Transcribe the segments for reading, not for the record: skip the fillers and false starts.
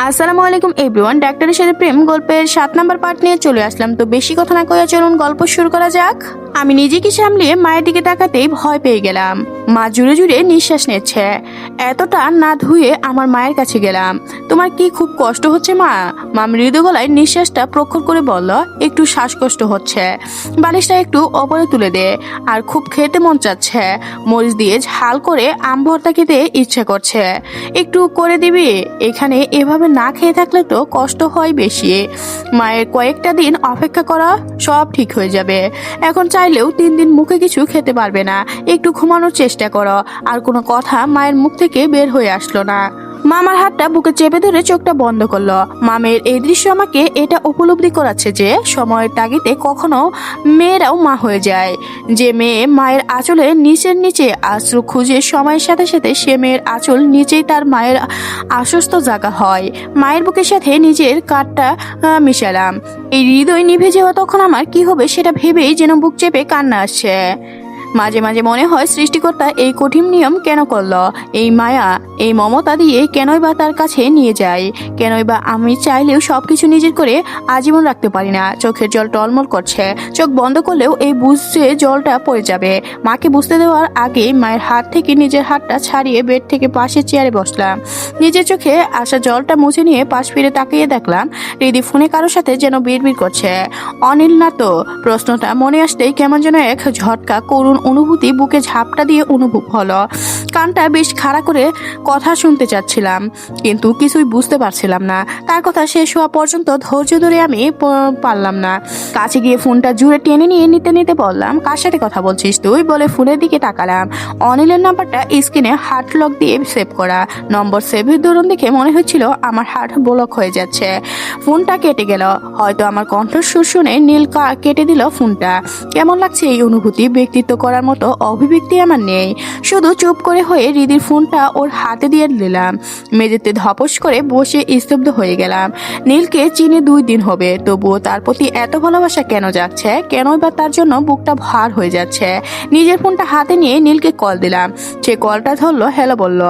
আসসালামু আলাইকুম এভরিওয়ান, ডাক্তারের সাথে প্রেম গল্পের 7 নম্বর পার্ট নিয়ে চলে আসলাম। তো বেশি কথা না কয়ে চলুন গল্প শুরু করা যাক। আমি নিজেকে সামলিয়ে মায়ের দিকে তাকাতেই ভয় পেয়ে গেলাম। মা জুড়ে জুড়ে নিঃশ্বাস নিচ্ছে। এতটা না ধুয়ে আমার মায়ের কাছে গেলাম। তোমার কি খুব কষ্ট হচ্ছে মা? মা মৃদু গলায় নিঃশ্বাসটা প্রখর করে বলল, একটু শ্বাসকষ্ট হচ্ছে, বালিশটা একটু ওপরে তুলে দে, আর খুব খেতে মন চাচ্ছে, মরিচ দিয়ে ঝাল করে আম ভর্তা খেতে ইচ্ছে করছে, একটু করে দিবি? এখানে এভাবে না খেয়ে থাকলে তো কষ্ট হয় বেশি। মায়ের কয়েকটা দিন অপেক্ষা করা, সব ঠিক হয়ে যাবে। এখন চাইলেও 3 দিন মুখে কিছু খেতে পারবে না। একটু ঘুমানোর চেষ্টা করো। আর কোনো কথা মায়ের মুখ থেকে বের হয়ে আসলো না। মামার হাতটা বুকে চেপে ধরে চোখটা বন্ধ করলো। মামের এই দৃশ্য আমাকে এটা উপলব্ধি করাচ্ছে যে সময়ের তাগিদে কখনো মেয়েরাও মা হয়ে যায়। যে মেয়ে মায়ের আঁচলের নিচের নিচে আশ্রু খুঁজে সময়ের সাথে সাথে সে মেয়ের আঁচল নিচেই তার মায়ের আশ্বস্ত জায়গা হয়। মায়ের বুকের সাথে নিজের কাঠটা মিশালাম। এই হৃদয় নিভে যাওয়া তখন আমার কি হবে সেটা ভেবেই যেন বুক চেপে কান্না আসছে। মাঝে মাঝে মনে হয় সৃষ্টিকর্তা এই কঠিন নিয়ম কেন করলো? এই মায়া, এই মমতা দিয়ে কেনই বা তার কাছে নিয়ে যায়? কেনই বা আমি চাইলেও সবকিছু নিজের করে আজীবন রাখতে পারি না? চোখের জল টলমল করছে। চোখ বন্ধ করলেও এই বুঝছে জলটা পড়ে যাবে। মাকে বুঝতে দেওয়ার আগে মায়ের হাত থেকে নিজের হাতটা ছাড়িয়ে বেড থেকে পাশের চেয়ারে বসলাম। নিজের চোখে আসা জলটা মুছে নিয়ে পাশ ফিরে তাকিয়ে দেখলাম রিদি ফোনে কারোর সাথে যেন বিড়বিড় করছে। অনিল না তো? প্রশ্নটা মনে আসতেই কেমন যেন এক ঝটকা করুণ অনুভূতি বুকে ঝাপটা দিয়ে অনুভব হলো। কানটা বেশ খাড়া করে কথা শুনতে চাচ্ছিলাম, কিন্তু কিছুই বুঝতে পারছিলাম না। তার কথা শেষ হওয়া পর্যন্ত ধৈর্য ধরে আমি পারলাম না। কাছে গিয়ে ফোনটা জুড়ে টেনে নিয়ে নিতে নিতে বললাম, কার সাথে কথা বলছিস তুই? বলে ফোনের দিকে তাকালাম। অনিলের নাম্বারটা স্ক্রিনে হার্ট লক দিয়ে সেভ করা। নম্বর সেভের ধরন দেখে মনে হচ্ছিল আমার হার্ট ব্লক হয়ে যাচ্ছে। ফোনটা কেটে গেল। হয়তো আমার কণ্ঠস্বর শুনে নীল কেটে দিল ফোনটা। কেমন লাগছে এই অনুভূতি? ব্যক্তিত্ব করার মতো অভিব্যক্তি আমার নেই। শুধু চুপ করে হয়ে রিদির ফোনটা ওর হাতে দিয়ে দিলাম। মেঝেতে ধপস করে বসে স্তব্ধ হয়ে গেলাম। নীলকে চিনে 2 দিন হবে, তবুও তার প্রতি এত ভালোবাসা কেন জাগছে? কেনই বা তার জন্য বুকটা ভার হয়ে যাচ্ছে? নিজের ফোনটা হাতে নিয়ে নীলকে কল দিলাম। সে কলটা ধরলো, হ্যালো বলল।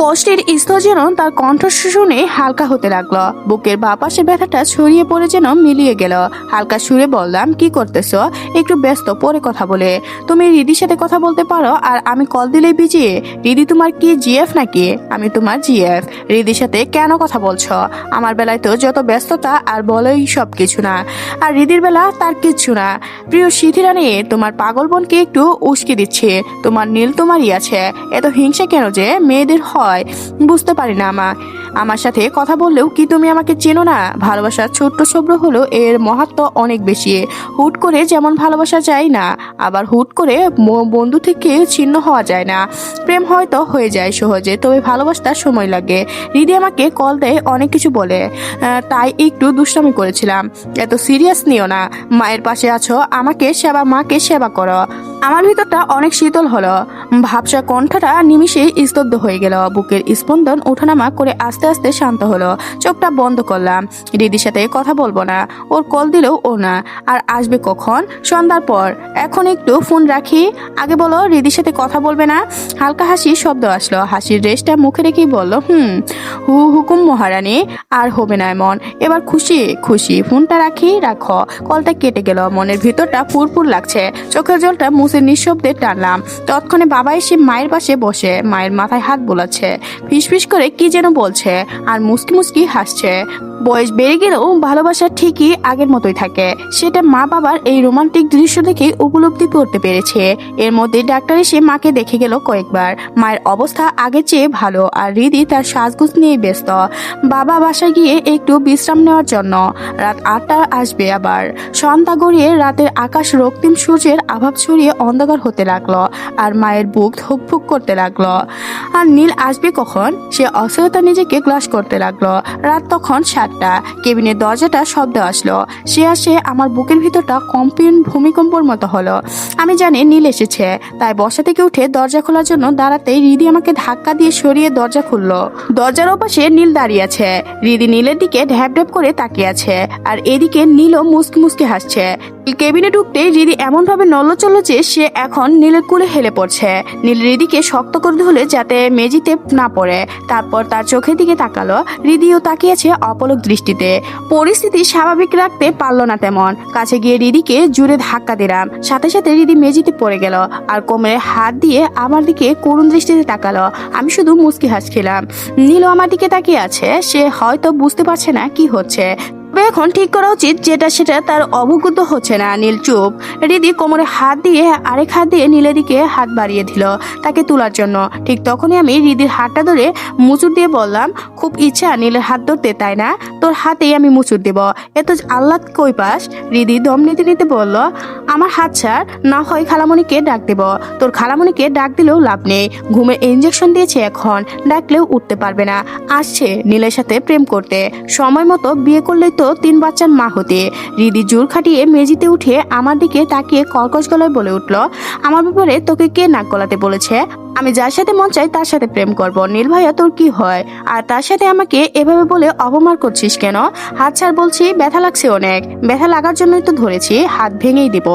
কষ্টের স্তর যেন তার কণ্ঠস্বর শুনে হালকা হতে লাগলো। বুকের বাপাশে ব্যথাটা ছড়িয়ে পড়ে যেন মিলিয়ে গেল। হালকা সুরে বললাম, কি করতেছো? একটু ব্যস্ত, পরে কথা বলে। তুমি রিদির সাথে কথা বলতে পারো আর আমি কল দিলেই বিজি? রিদি তোমার কি জিএফ নাকি? আমি তোমার জিএফ। রিদির সাথে কেন কথা বলছো? আমার বেলায় তো যত ব্যস্ততা আর বলেই সব কিছু না, আর রিদির বেলা তার কিচ্ছু না। প্রিয় সিথিরানি, তোমার পাগল বোনকে একটু উস্কে দিচ্ছে। তোমার নীল তোমারই আছে। এত হিংসা কেন যে মেয়েদের হয় বুঝতে পারি না। আমার সাথে কথা বললেও কি তুমি আমাকে চেনো না? ভালোবাসার ছোট্ট সব্র হলো এর মাহাত্ম্য অনেক বেশি। হুট করে যেমন ভালোবাসা যায় না, আবার হুট করে বন্ধু থেকে ছিন্ন হওয়া যায় না। প্রেম হয়তো হয়ে যায় সহজে, তবে ভালোবাসতে সময় লাগে। রিদি আমাকে কল দেয়, অনেক কিছু বলে, তাই একটু দুষ্টামি করেছিলাম। এত সিরিয়াস নিও না। মায়ের পাশে আছো, আমাকে সেবা, মাকে সেবা করো। আমার ভিতরটা অনেক শীতল হলো। ভাবসা কণ্ঠটা নিমিষেই স্তব্ধ হয়ে গেল। বুকের স্পন্দন ওঠানামা করে আস্তে আস্তে শান্ত হলো। চোখটা বন্ধ করলাম। রিদির সাথে কথা বলবো না। ওর কল দিলেও ও না। আর আসবে কখন? সন্ধ্যার পর। এখন একটু ফোন রাখি। আগে বলো রিদির সাথে কথা বলবে না? হালকা হাসির শব্দ আসলো। হাসির রেশটা মুখে রেখেই বলল, হুকুম মহারানী। আর হবে না এমন। এবার খুশি? খুশি। ফোনটা রাখো। কলটা কেটে গেল। মনের ভিতরটা ফুরফুর লাগছে। চোখের জলটা মুছে নিঃশব্দে টানলাম। তৎক্ষণে বাবা এসে মায়ের পাশে বসে মায়ের মাথায় হাত বোলাচ্ছে। ফিসফিস করে কি যেন বলছে আর মুস্কি মুস্কি হাসছে। বয়স বেড়ে গেলেও ভালোবাসা ঠিকই আগের মতোই থাকে। সেটা মা বাবার এই রোমান্টিক দৃশ্য দেখে উপলব্ধি করতে পেরেছে। এর মধ্যে ডাক্তার এসে মাকে দেখে গেল কয়েকবার। মায়ের অবস্থা আগের চেয়ে ভালো, আর রিদি তার সাজগোজ নিয়ে ব্যস্ত। বাবা বাসায় গিয়ে একটু বিশ্রাম নেওয়ার জন্য। রাত 8টা আসবে আবার। সন্ধ্যা গড়িয়ে রাতের আকাশ রক্তিম সূর্যের আভাব ছড়িয়ে অন্ধকার হতে লাগলো, আর মায়ের বুক ধুকফুক করতে লাগলো। আর নীল আসবে কখন? সে অসহায়তা নিজেকে গ্লাস করতে লাগলো। রাত তখন 7টা। কেবিনের দরজাটা শব্দ আসলো। সে আসে, আমার বুকের ভিতরটা ভূমিকম্পর মতো হলো। আমি জানি নীল এসেছে, তাই বসা থেকে উঠে দরজা খোলার জন্য দাঁড়াতেই রিদি আমাকে ধাক্কা দিয়ে সরিয়ে দরজা খুললো। দরজার ওপাশে নীল দাঁড়িয়ে আছে। রিদি নীলের দিকে ঢ্যাপ ঢ্যাপ করে তাকিয়ে আছে, আর এদিকে নীলও মুসকি মুসকি হাসছে। কেবিনে ঢুকতে হৃদি এমন ভাবে নড়ল চলল যে সে এখন নীলের কুলে হেলে পড়ছে। নীল হৃদিকে শক্ত করে ধরলে যাতে মেঝেতে না পড়ে। তারপর তার চোখের দিকে তাকালো। হৃদিও তাকিয়েছে অপলক দৃষ্টিতে। পরিস্থিতি স্বাভাবিক রাখতে পারলো না তেমন। কাছে গিয়ে হৃদিকে জুড়ে ধাক্কা দিলাম। সাথে সাথে হৃদি মেঝেতে পড়ে গেল আর কোমরে হাত দিয়ে আমার দিকে করুণ দৃষ্টিতে তাকালো। আমি শুধু মুচকি হাসছিলাম। নীলও আমার দিকে তাকিয়ে আছে। সে হয়তো বুঝতে পারছে না কি হচ্ছে। তবে এখন ঠিক করা উচিত যেটা সেটা তার অবগত হচ্ছে না। নীল চুপ। হৃদি কোমরে হাত দিয়ে আরেক হাত দিয়ে নীলের দিকে হাত বাড়িয়ে দিল তাকে তোলার জন্য। ঠিক তখনই আমি হৃদির হাতটা ধরে মুচুর দিয়ে বললাম, খুব ইচ্ছা নীলের হাত ধরতে তাই না? তোর হাতেই আমি মুচুর দেব। এত আহ্লাদ কই পাস? হৃদি দম নিতে নিতে বলল, আমার হাত ছাড়, না হয় খালামণিকে ডাক দেব। তোর খালামণিকে ডাক দিলেও লাভ নেই। ঘুমের ইঞ্জেকশন দিয়েছে, এখন ডাকলেও উঠতে পারবে না। আসছে নীলের সাথে প্রেম করতে। সময় মতো বিয়ে করলেই তো 3 বাচ্চার মা হতে। হৃদি জোর খাটিয়ে মেঝেতে উঠে আমার দিকে তাকিয়ে কর্কশ গলায় বলে উঠল, আমার ব্যাপারে তোকে কে নাক গলাতে বলেছে? আমি যার সাথে মন চাই তার সাথে প্রেম করব। নীল ভাইয়া তোর কি হয়? আর তার সাথে আমাকে এভাবে বলে অপমান করছিস কেন? হাত ছাড় বলছি, ব্যথা লাগছে অনেক। ব্যথা লাগার জন্যই তো ধরেছি, হাত ভেঙেই দিব।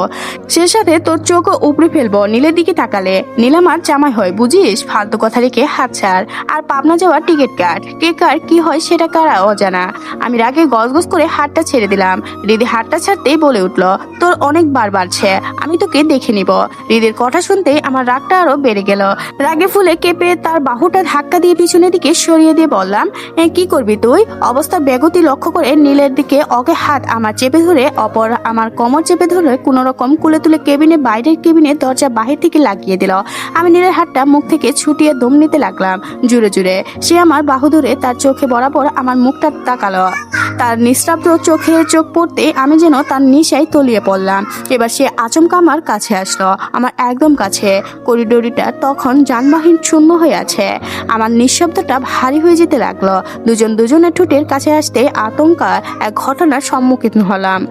সে সাথে তোর চোখও উপড়ে ফেলবো নীলের দিকে তাকালে। নীল আমার জামাই হয় বুঝিস? ফালতু কথা রেখে হাত ছাড়। আর পাবনা যাওয়ার টিকিট কাট। কে কার কি হয় সেটা কারা অজানা। আমি রাগে গজগজ করে হাতটা ছেড়ে দিলাম। হৃদি হাতটা ছাড়তেই বলে উঠল, তোর অনেক বার বাড়ছে, আমি তোকে দেখে নিব। হৃদির কথা শুনতেই আমার রাগটা আরো বেড়ে গেল। রাগে ফুলে কেঁপে তার বাহুটা ধাক্কা দিয়ে পিছনের দিকে সরিয়ে দিয়ে বললাম, কি করবি তুই? অবস্থা বেগতি লক্ষ্য করে নীলের দিকে ওকে হাত আমার চেপে ধরে অপর আমার কোমর চেপে ধরে কোনো রকম কুলে তুলে কেবিনে বাইরের কেবিনে দরজা বাহির থেকে লাগিয়ে দিল। আমি নীলের হাতটা মুখ থেকে ছুটিয়ে দম নিতে লাগলাম জুড়ে জুড়ে। সে আমার বাহু ধরে তার চোখে বরাবর আমার মুখটা তাকালো। তার নিস্তব্ধ চোখে চোখ পড়তে আমি যেন তার নিশায় তলিয়ে পড়লাম। এবার সে আচমকা আমার কাছে আসলো, আমার একদম কাছে। করিডোরটা তখন যানবাহন শূন্য হয়ে আছে। আমার নিঃশব্দটা ভারী হয়ে যেতে লাগলো। দুজন দুজনের ঠোঁটের কাছে আসতে আতঙ্কা এক ঘটনার সম্মুখীন হলাম।